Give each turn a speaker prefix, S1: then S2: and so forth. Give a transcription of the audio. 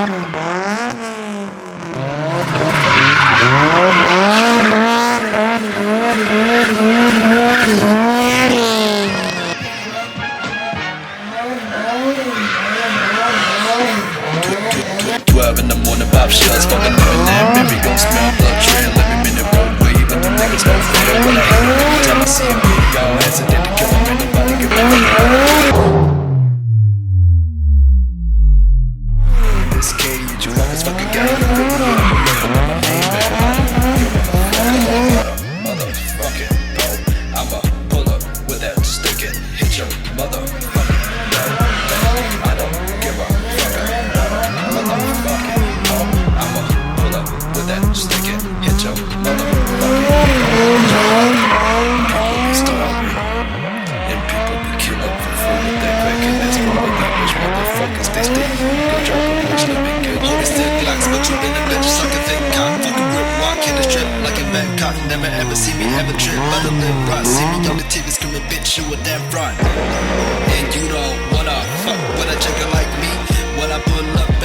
S1: In the morning, pop shells, fucking living that. Baby gon' smell blood trail. Let me minute roll wave, but them niggas no fair. When I hit them every time I see him, y'all hesitate to kill him. Ain't nobody give a fuck. This cage, you fuckers fucking got you. My name, motherfucking bro. I'ma pull up with that stick and hit your motherfucking bro. I don't give a fuck. I'ma pull up with that stick and hit your motherfucking starving. And people be killing for food with that crack and that's for the rich motherfuckers. They stay good drop a bitch, living good. Yeah, it's still glocks, but you in a bitch just like a fake cock. Fucking grip, walk in a strip like a bad cock. Never ever see me ever trip, but a lip rock. See me on the TV screaming, bitch, you a damn fraud. And you don't wanna fuck with a chicken like me when I pull up.